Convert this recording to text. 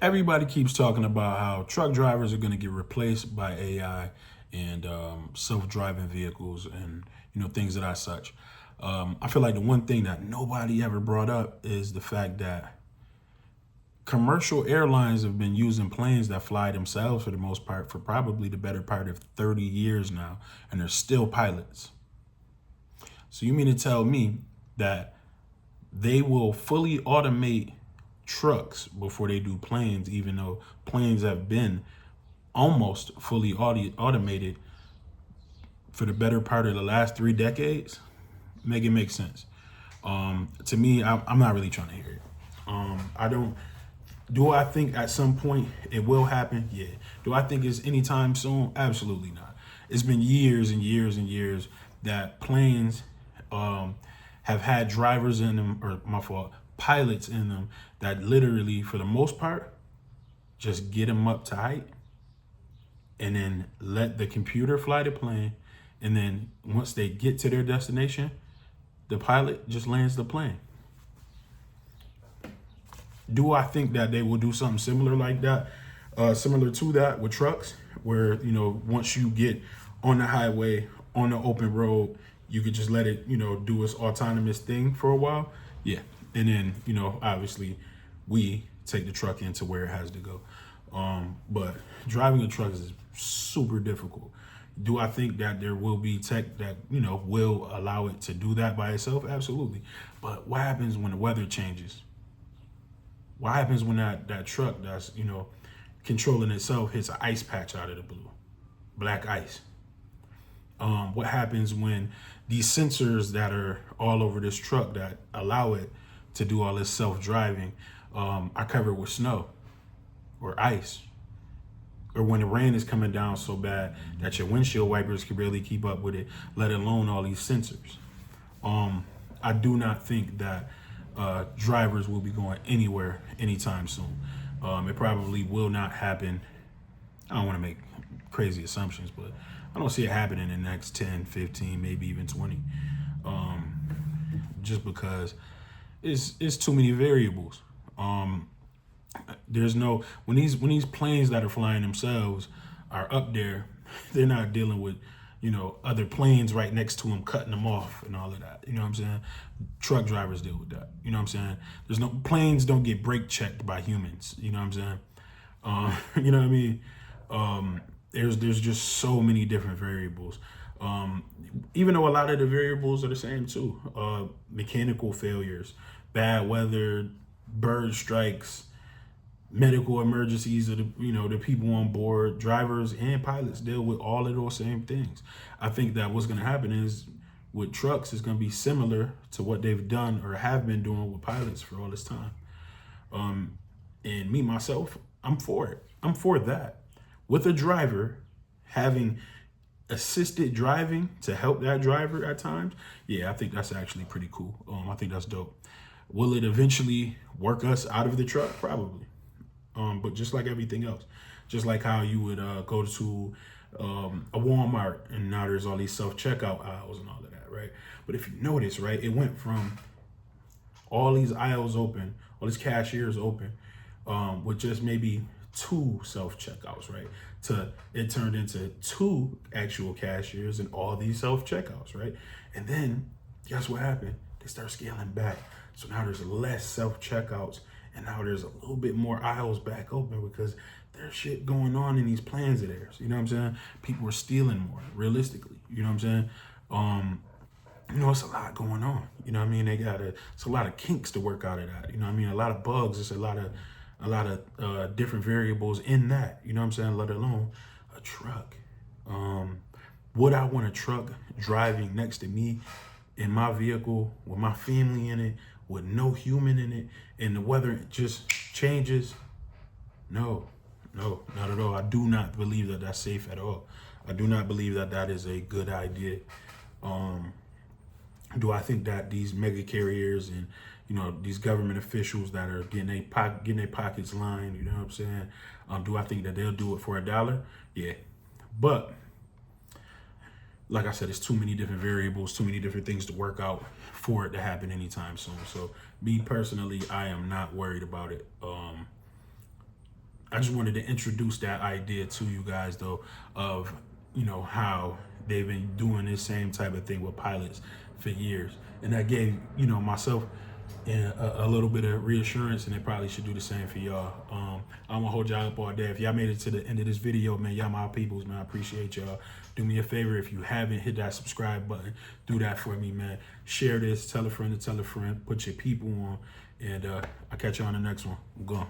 everybody keeps talking about how truck drivers are going to get replaced by AI and self-driving vehicles and things of that such. I feel like the one thing that nobody ever brought up is the fact that commercial airlines have been using planes that fly themselves for the most part for probably the better part of 30 years now, and they're still pilots. So you mean to tell me that they will fully automate trucks before they do planes, even though planes have been almost fully automated for the better part of the last 3 decades? Make it make sense. To me, I'm not really trying to hear it. I don't. Do I think at some point it will happen? Yeah. Do I think it's anytime soon? Absolutely not. It's been years and years and years that planes have had drivers in them, or my fault, pilots in them that literally, for the most part, just get them up to height and then let the computer fly the plane. And then once they get to their destination, the pilot just lands the plane. Do I think that they will do something similar like that, similar to that with trucks, where, once you get on the highway, on the open road, you could just let it, do its autonomous thing for a while? Yeah. And then, obviously we take the truck into where it has to go. But driving a truck is super difficult. Do I think that there will be tech that, will allow it to do that by itself? Absolutely. But what happens when the weather changes? What happens when that truck that's, controlling itself hits an ice patch out of the blue? Black ice. What happens when these sensors that are all over this truck that allow it to do all this self-driving are covered with snow or ice? Or when the rain is coming down so bad that your windshield wipers can barely keep up with it, let alone all these sensors. I do not think that drivers will be going anywhere anytime soon. It probably will not happen. I don't want to make crazy assumptions, but I don't see it happening in the next 10, 15, maybe even 20. Just because it's too many variables. There's no, when these planes that are flying themselves are up there, they're not dealing with other planes right next to them cutting them off and all of that. You know what I'm saying? Truck drivers deal with that. You know what I'm saying? There's no, planes don't get brake checked by humans. You know what I'm saying? You know what I mean? There's just so many different variables. Even though a lot of the variables are the same too. Mechanical failures, bad weather, bird strikes, medical emergencies of the people on board, drivers and pilots deal with all of those same things. I think that what's going to happen is with trucks is going to be similar to what they've done or have been doing with pilots for all this time. And me, myself, I'm for it. I'm for that. With a driver having assisted driving to help that driver at times, yeah, I think that's actually pretty cool. I think that's dope. Will it eventually work us out of the truck? Probably. But just like everything else, just like how you would go to a Walmart and now there's all these self-checkout aisles and all of that, right? But if you notice, right, it went from all these aisles open, all these cashiers open, with just maybe 2 self-checkouts, right? It turned into 2 actual cashiers and all these self-checkouts, right? And then guess what happened? They start scaling back. So now there's less self-checkouts. And now there's a little bit more aisles back open because there's shit going on in these plans of theirs. You know what I'm saying? People are stealing more, realistically. You know what I'm saying? It's a lot going on. You know what I mean? It's a lot of kinks to work out of that. You know what I mean? A lot of bugs. It's a lot of different variables in that. You know what I'm saying? Let alone a truck. Would I want a truck driving next to me in my vehicle with my family in it, with no human in it, and the weather just changes? No, not at all. I do not believe that that's safe at all. I do not believe that that is a good idea. Do I think that these mega carriers and these government officials that are getting their pockets lined, you know what I'm saying? Do I think that they'll do it for $1? Yeah, but like I said, it's too many different variables, too many different things to work out for it to happen anytime soon. So me personally, I am not worried about it. I just wanted to introduce that idea to you guys, though, of, how they've been doing this same type of thing with pilots for years. And that gave, myself a little bit of reassurance, and they probably should do the same for y'all. I'm gonna hold y'all up all day. If y'all made it to the end of this video, man, y'all my peoples, man. I appreciate y'all. Do me a favor, if you haven't hit that subscribe button, do that for me, man. Share this, tell a friend to tell a friend, put your people on, and I'll catch you on the next one. I'm gone.